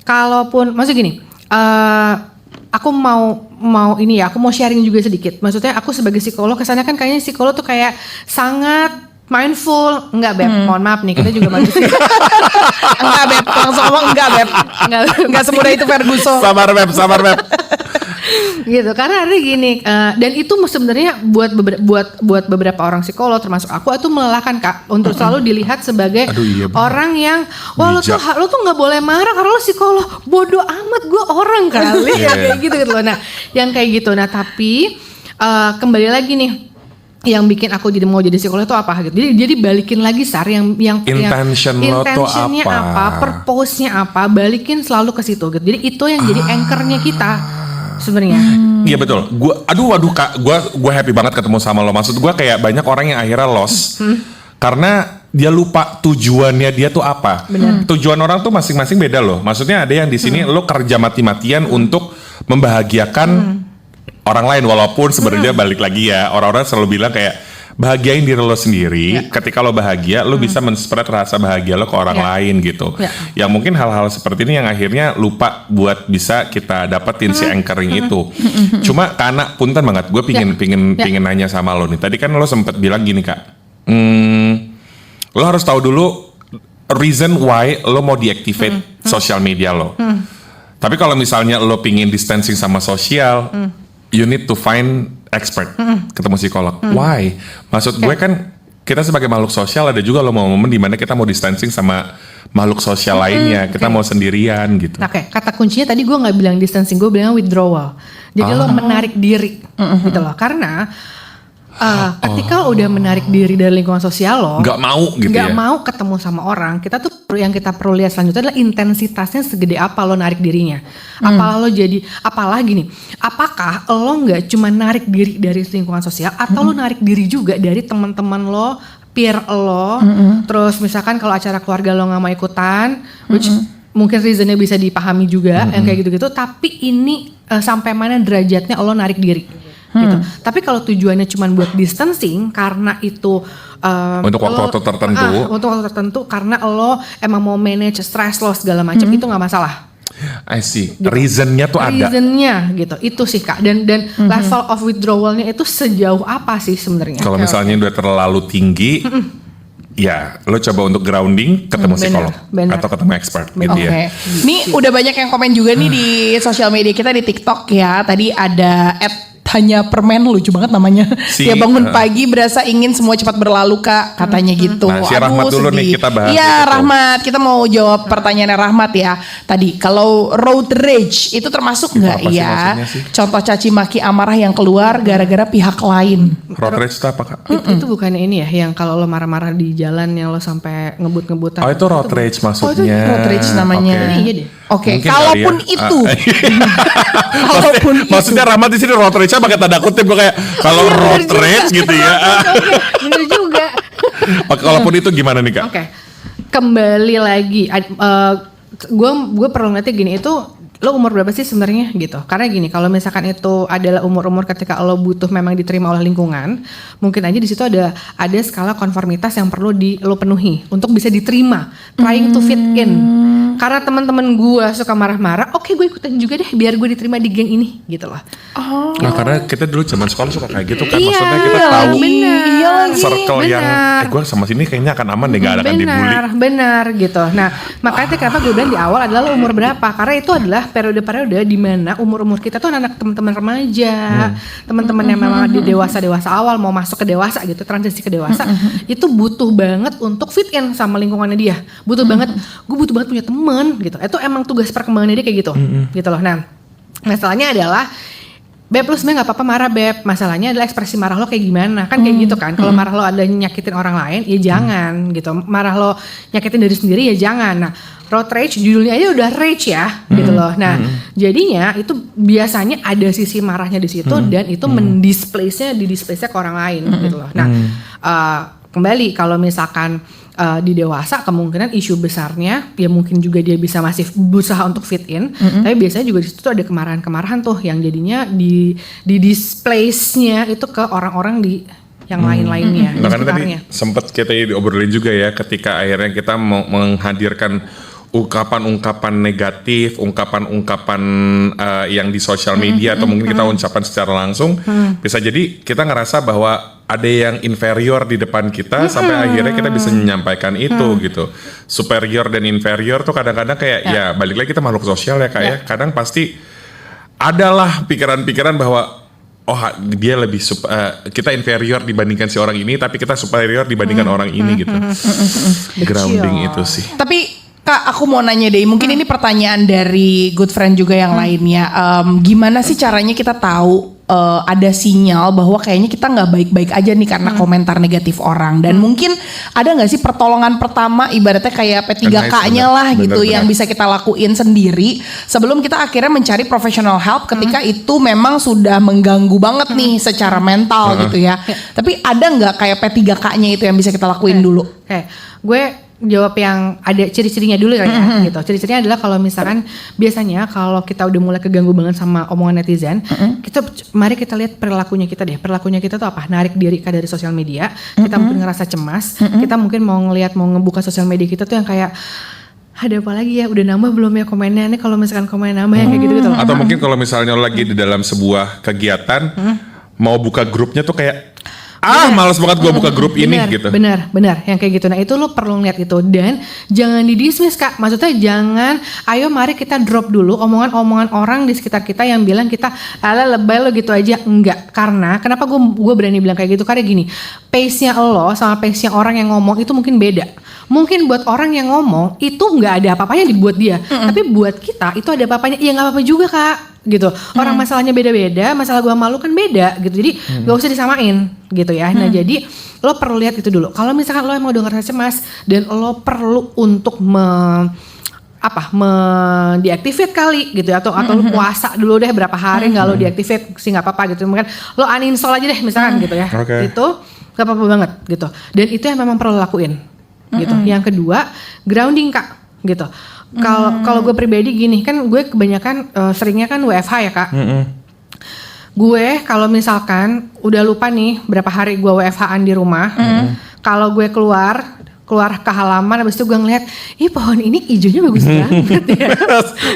kalaupun maksud gini, aku mau ini ya, aku mau sharing juga sedikit. Maksudnya aku sebagai psikolog kesannya kan kayaknya psikolog tuh kayak sangat mindful. Enggak Beb, mohon maaf nih, kita juga manusia. Enggak Beb, langsung ngomong enggak Beb. Enggak semudah itu Ferguson. Sabar Beb. Gitu karena ada gini dan itu sebenarnya buat beberapa orang psikolog termasuk aku itu melelahkan Kak untuk selalu dilihat sebagai orang yang wah lo tuh nggak boleh marah karena lo psikolog, bodoh amat gue orang kali kayak gitu loh. Nah yang kayak gitu, nah tapi kembali lagi nih yang bikin aku jadi mau jadi psikolog itu apa gitu. Jadi balikin lagi yang intentionnya apa, purpose-nya apa, balikin selalu ke situ gitu. Jadi itu yang jadi anchor-nya kita sebenarnya. Iya betul. Waduh Kak, gue happy banget ketemu sama lo. Maksud gue kayak banyak orang yang akhirnya lost karena dia lupa tujuannya dia tuh apa. Tujuan orang tuh masing-masing beda loh. Maksudnya ada yang di sini lo kerja mati-matian untuk membahagiakan orang lain, walaupun sebenarnya balik lagi ya, orang-orang selalu bilang kayak bahagiain diri lo sendiri. Ketika lo bahagia, lo bisa men-spread rasa bahagia lo ke orang lain gitu. Yang mungkin hal-hal seperti ini yang akhirnya lupa buat bisa kita dapetin si anchoring itu. Cuma karena punten banget, gue pingin nanya sama lo nih. Tadi kan lo sempet bilang gini Kak, lo harus tahu dulu reason why lo mau deactivate social media lo. Tapi kalau misalnya lo pingin distancing sama sosial, you need to find expert, ketemu psikolog. Why? Maksud gue kan kita sebagai makhluk sosial ada juga loh momen di mana kita mau distancing sama makhluk sosial lainnya. Kita mau sendirian gitu. Oke, kata kuncinya tadi gue nggak bilang distancing, gue bilang withdrawal. Jadi lo menarik diri, gitu loh. Karena ketika lo udah menarik diri dari lingkungan sosial lo, nggak mau gitu nggak mau ketemu sama orang, kita tuh yang kita perlu lihat selanjutnya adalah intensitasnya segede apa lo narik dirinya. Apalagi nih, apakah lo nggak cuma narik diri dari lingkungan sosial atau lo narik diri juga dari teman-teman lo, peer lo, terus misalkan kalau acara keluarga lo nggak mau ikutan, which mungkin reasonnya bisa dipahami juga yang kayak gitu-gitu, tapi ini sampai mana derajatnya lo narik diri. Gitu. Tapi kalau tujuannya cuma buat distancing karena itu untuk waktu-waktu tertentu, untuk waktu tertentu karena lo emang mau manage stress lo segala macam, itu nggak masalah. I see. Gitu. Reasonnya tuh ada. Reasonnya gitu, itu sih Kak. Dan level of withdrawalnya itu sejauh apa sih sebenarnya? Kalau misalnya udah terlalu tinggi, ya lo coba untuk grounding ketemu psikolog atau ketemu expert gitu ya. Ini udah banyak yang komen juga nih di sosial media kita di TikTok ya. Tadi ada hanya permen, lucu banget namanya. Dia bangun pagi berasa ingin semua cepat berlalu Kak, katanya gitu. Nah, si Rahmat dulu nih kita bahas. Iya Rahmat, kita mau jawab pertanyaannya Rahmat ya. Tadi kalau road rage itu termasuk nggak ya? Contoh caci maki amarah yang keluar gara-gara pihak lain. Road rage itu apa Kak? Itu bukannya ini ya, yang kalau lo marah-marah di jalan yang lo sampai ngebut-ngebutan. Oh itu road rage maksudnya. Road rage namanya. Iya deh. Oke, kalaupun itu. Kalaupun itu. Maksudnya Rahmat di sini road rage pakai tanda kutip, gue kayak kalau road rage gitu ya. Bener juga. Kalaupun itu gimana nih Kak? Oke. Kembali lagi, gue perlu ngerti gini, itu lo umur berapa sih sebenarnya gitu? Karena gini, kalau misalkan itu adalah umur-umur ketika lo butuh memang diterima oleh lingkungan, mungkin aja di situ ada skala konformitas yang perlu lo penuhi untuk bisa diterima, trying to fit in. Karena teman-teman gue suka marah-marah, oke gue ikutin juga deh biar gue diterima di geng ini gitu loh. Nah karena kita dulu zaman sekolah suka kayak gitu kan, maksudnya kita tahu circle yang gue sama sini kayaknya akan aman deh, gak akan dibully. Benar gitu. Nah makanya kenapa gue bilang di awal adalah lo umur berapa, karena itu adalah periode-periode di mana umur-umur kita tuh anak teman-teman remaja, teman-teman yang memang di dewasa awal mau masuk ke dewasa gitu, transisi ke dewasa, itu butuh banget untuk fit in sama lingkungannya dia, butuh banget, gue butuh banget punya teman gitu. Itu emang tugas perkembangannya dia kayak gitu, gitu loh. Nah masalahnya adalah Beb, lu sebenarnya gak apa-apa marah Beb, masalahnya adalah ekspresi marah lo kayak gimana, kan kayak gitu kan. Kalau marah lo ada nyakitin orang lain ya jangan gitu, marah lo nyakitin diri sendiri ya jangan. Nah road rage judulnya aja udah rage ya gitu loh. Nah jadinya itu biasanya ada sisi marahnya di situ dan itu di display-nya ke orang lain gitu loh. Nah kembali kalau misalkan di dewasa kemungkinan isu besarnya ya mungkin juga dia bisa masih berusaha untuk fit in, tapi biasanya juga di situ ada kemarahan-kemarahan tuh yang jadinya di displace-nya itu ke orang-orang di yang lain-lainnya. Nah karena tadi sempat kita diobrolin juga ya ketika akhirnya kita mau menghadirkan ungkapan-ungkapan negatif, ungkapan-ungkapan yang di sosial media atau mungkin kita ucapan secara langsung, bisa jadi kita ngerasa bahwa ada yang inferior di depan kita sampai akhirnya kita bisa menyampaikan itu gitu. Superior dan inferior tuh kadang-kadang kayak ya balik lagi kita makhluk sosial ya Kak ya. Kadang pasti adalah pikiran-pikiran bahwa dia lebih kita inferior dibandingkan si orang ini, tapi kita superior dibandingkan orang ini gitu. Grounding itu sih. Tapi Kak, aku mau nanya deh, mungkin ini pertanyaan dari good friend juga yang lainnya. Gimana sih caranya kita tahu ada sinyal bahwa kayaknya kita nggak baik-baik aja nih karena komentar negatif orang? Dan mungkin ada nggak sih pertolongan pertama, ibaratnya kayak P3K-nya lah gitu, yang bisa kita lakuin sendiri sebelum kita akhirnya mencari professional help ketika itu memang sudah mengganggu banget nih secara mental gitu ya. Tapi ada nggak kayak P3K-nya itu yang bisa kita lakuin dulu? Gue jawab yang ada ciri-cirinya dulu ya, gitu. Ciri-cirinya adalah kalau misalkan biasanya kalau kita udah mulai keganggu banget sama omongan netizen, mari kita lihat perilakunya kita deh. Perilakunya kita tuh apa? Narik diri dari sosial media. Kita mungkin ngerasa cemas. Kita mungkin mau ngebuka sosial media kita tuh yang kayak ada apa lagi ya? Udah nambah belum ya komennya? Ini kalau misalkan komennya nambah yang kayak gitu loh. Atau mungkin kalau misalnya lagi di dalam sebuah kegiatan, mau buka grupnya tuh kayak males banget gue buka grup ini gitu. Benar, yang kayak gitu. Nah itu lo perlu lihat itu, dan jangan didismiss Kak. Maksudnya jangan, ayo mari kita drop dulu omongan-omongan orang di sekitar kita yang bilang kita lebay lo gitu aja. Enggak, karena kenapa gue berani bilang kayak gitu? Karena gini, pace-nya lo sama pace-nya orang yang ngomong itu mungkin beda. Mungkin buat orang yang ngomong itu nggak ada apa-apanya dibuat dia, tapi buat kita itu ada apa-apanya. Ya nggak apa-apa juga Kak, gitu. Orang masalahnya beda-beda, masalah gua malu kan beda gitu. Jadi nggak usah disamain gitu ya. Nah jadi lo perlu lihat itu dulu. Kalau misalkan lo emang udah ngerasa cemas dan lo perlu untuk deactivate kali gitu ya, atau lo puasa dulu deh berapa hari nggak lo deactivate sih nggak apa-apa gitu. Mungkin lo uninstall aja deh misalkan gitu ya. Itu nggak apa-apa banget gitu. Dan itu yang memang perlu lakuin. Gitu. Yang kedua, grounding Kak, gitu. Kalau gue pribadi gini, kan gue kebanyakan seringnya kan WFH ya Kak. Gue kalau misalkan udah lupa nih berapa hari gue WFH-an di rumah, kalau gue keluar ke halaman, habis itu gue ngeliat, pohon ini hijaunya bagus banget ya.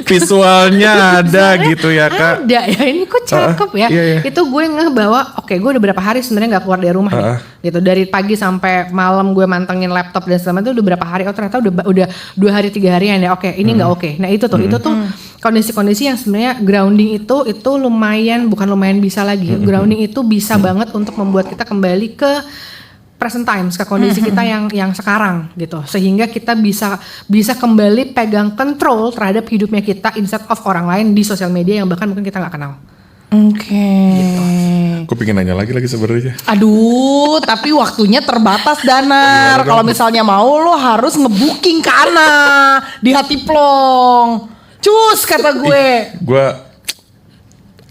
Visualnya ada gitu ya Kak. Ada ya, ini kok cakep ya. Iya. Itu gue bahwa gue udah berapa hari sebenarnya nggak keluar dari rumah nih. Gitu, dari pagi sampai malam gue mantengin laptop dan segala macam itu udah berapa hari. Ternyata udah 2 hari 3 harian ya. Ini nggak oke. Nah itu tuh kondisi-kondisi yang sebenarnya grounding itu bukan lumayan bisa lagi. Grounding itu bisa banget untuk membuat kita kembali ke present times, ke kondisi kita yang sekarang gitu, sehingga kita bisa kembali pegang kontrol terhadap hidupnya kita instead of orang lain di sosial media yang bahkan mungkin kita nggak kenal. Gitu. Aku pengen nanya lagi sebenarnya. Aduh, tapi waktunya terbatas Danar. Kalau misalnya mau lo harus ngebooking ke Ana di Hatiplong. Cus kata gue. Gue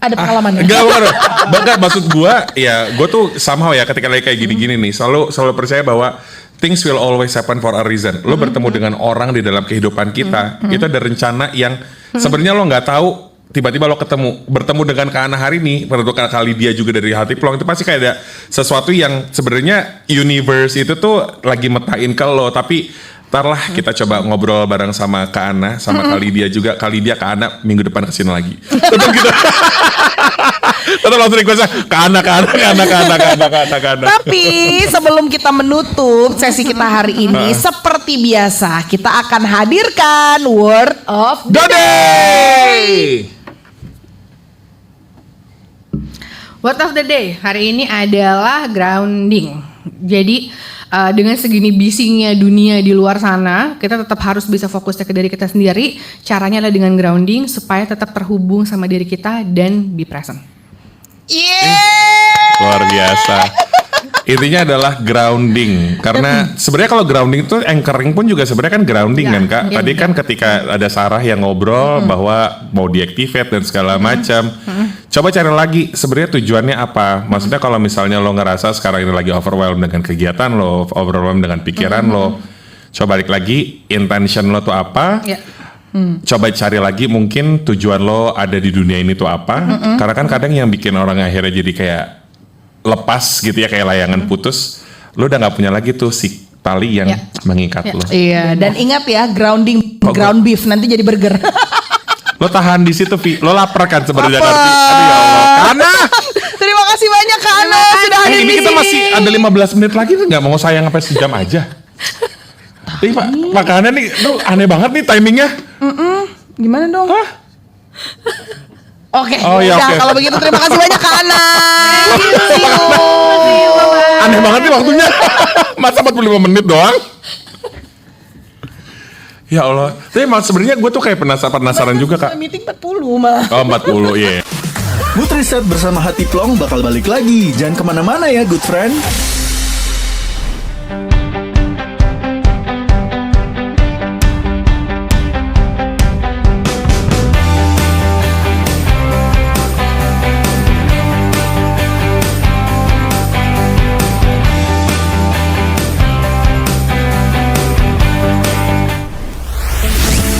ada pengalamannya. Enggak, maksud gue ya, gue tuh somehow ya ketika lagi kayak gini-gini nih selalu percaya bahwa things will always happen for a reason. Lo bertemu dengan orang di dalam kehidupan kita, itu ada rencana yang sebenarnya lo nggak tahu. Tiba-tiba lo bertemu dengan Kak Ana hari ini, pertama kali dia juga dari Hatiplong, itu pasti kayak ada sesuatu yang sebenarnya universe itu tuh lagi metain ke lo, tapi ntar lah kita coba ngobrol bareng sama Kak Ana, sama Kak Lydia juga. Kak Lydia, Kak Ana minggu depan kesini lagi. Tetap gitu. Tetap langsung request Kak Ana. Tapi sebelum kita menutup sesi kita hari ini, seperti biasa kita akan hadirkan Word of the Day. Word of the Day hari ini adalah grounding. Jadi dengan segini bisingnya dunia di luar sana, kita tetap harus bisa fokusnya ke diri kita sendiri. Caranya adalah dengan grounding supaya tetap terhubung sama diri kita dan be present. Luar biasa. Intinya adalah grounding, karena sebenarnya kalau grounding itu anchoring pun juga sebenarnya kan grounding kan Kak. Tadi kan ketika ada Sarah yang ngobrol bahwa mau deactivate dan segala macam. Coba cari lagi sebenarnya tujuannya apa. Maksudnya kalau misalnya lo ngerasa sekarang ini lagi overwhelmed dengan kegiatan lo, overwhelmed dengan pikiran lo, coba balik lagi intention lo tuh apa. Coba cari lagi mungkin tujuan lo ada di dunia ini tuh apa. Karena kan kadang yang bikin orang akhirnya jadi kayak lepas gitu ya, kayak layangan putus, lo udah nggak punya lagi tuh si tali yang mengikat lo. Iya, dan ingat ya, ground beef nanti jadi burger. Lo tahan di situ, Vi. Lo lapar kan sebenarnya nanti. Aduh ya Allah. Ana. Terima kasih banyak Kak Ana sudah hadir di Ini kita sini. masih ada 15 menit lagi, nggak mau sayang sampai sejam aja. Tapi Pak, makannya nih, lo aneh banget nih timingnya. Gimana dong? Oke. Oh, iya, Udah, oke. kalau begitu terima kasih banyak Kak Ana. See you. Aneh banget nih waktunya. Masa 45 menit doang? Ya Allah. Tapi emang sebenarnya gue tuh kayak penasaran juga Kak. Meeting 40 malah. Oh 40, iya. Mood Reset bersama Hati Plong bakal balik lagi. Jangan kemana-mana ya, good friend.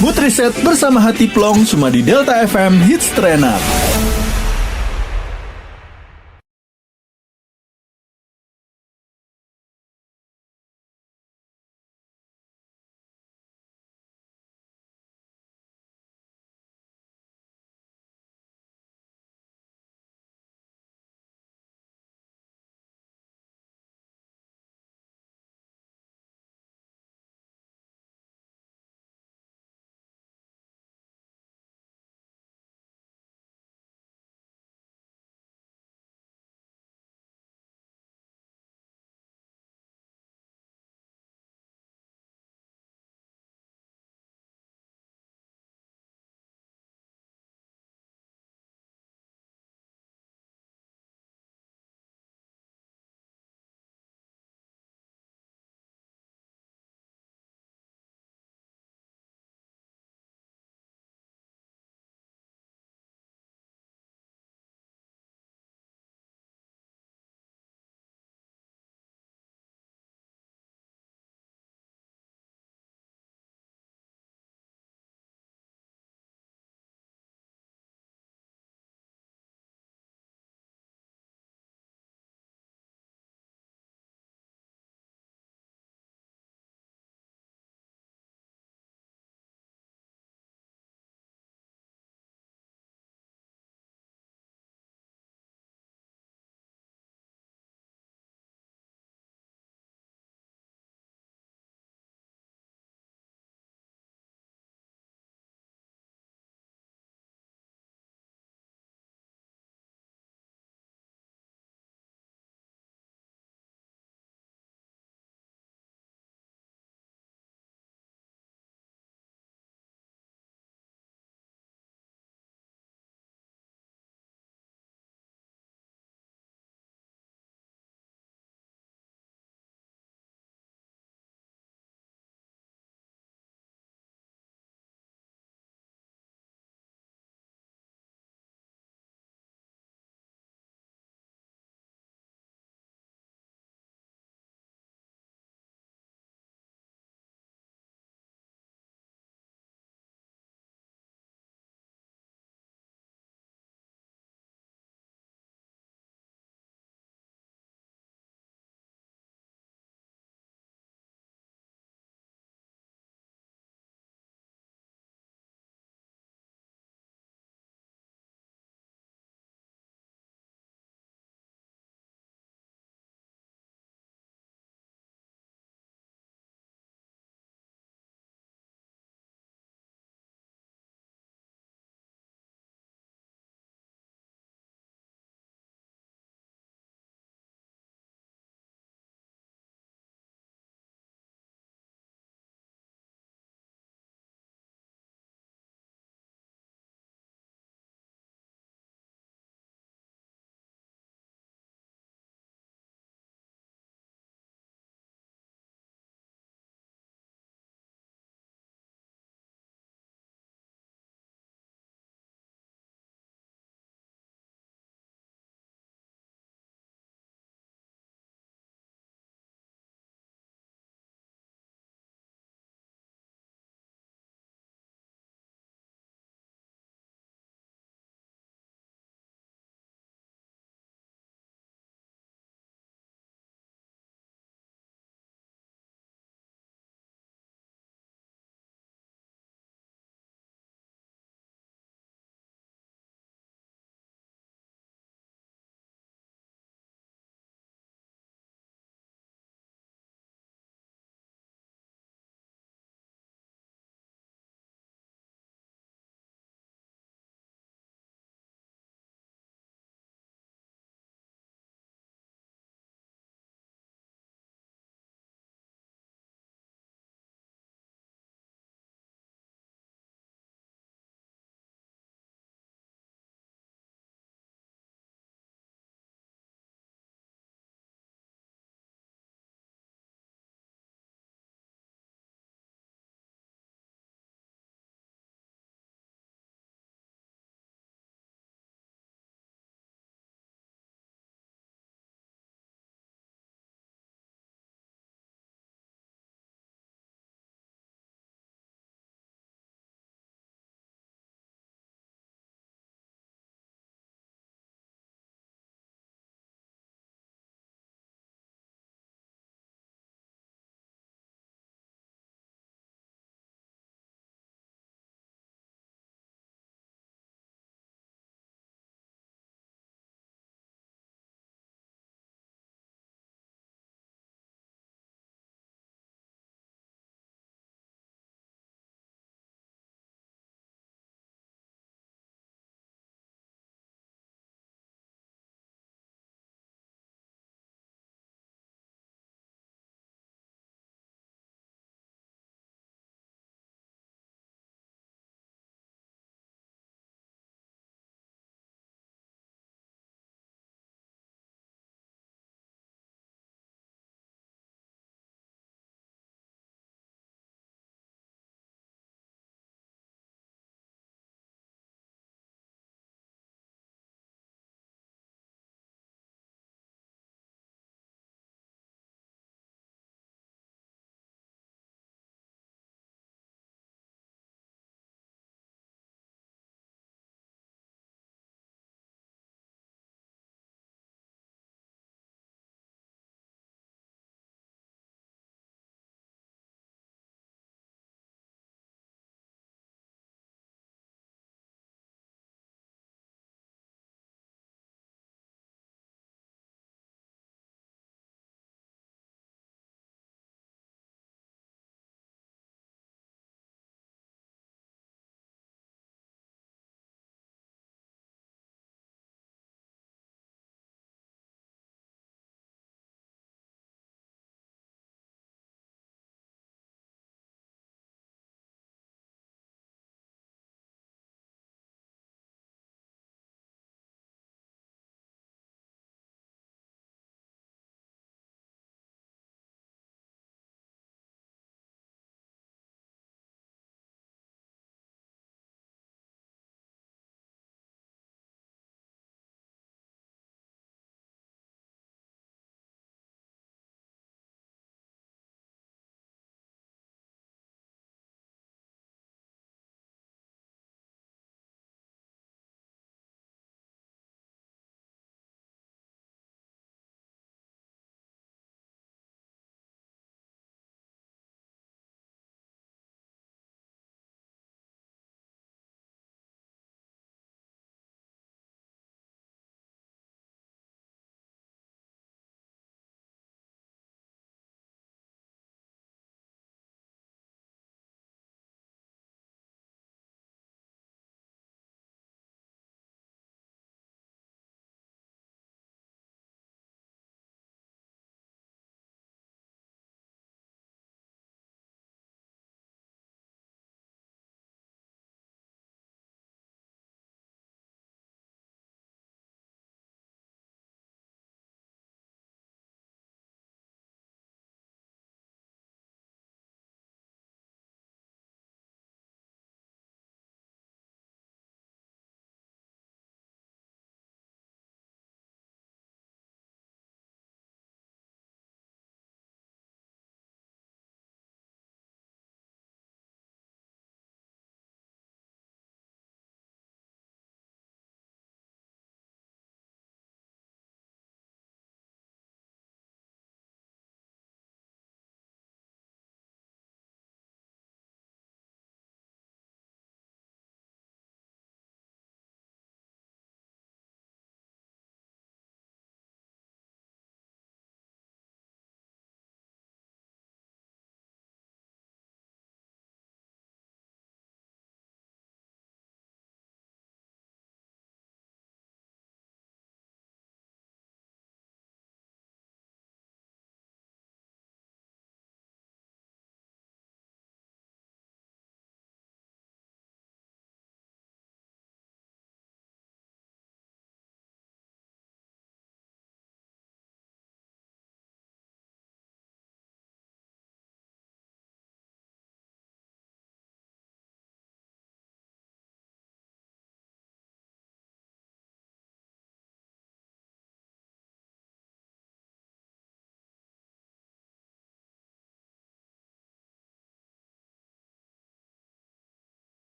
Mood Reset bersama Hati Plong cuma di Delta FM Hits Trainer.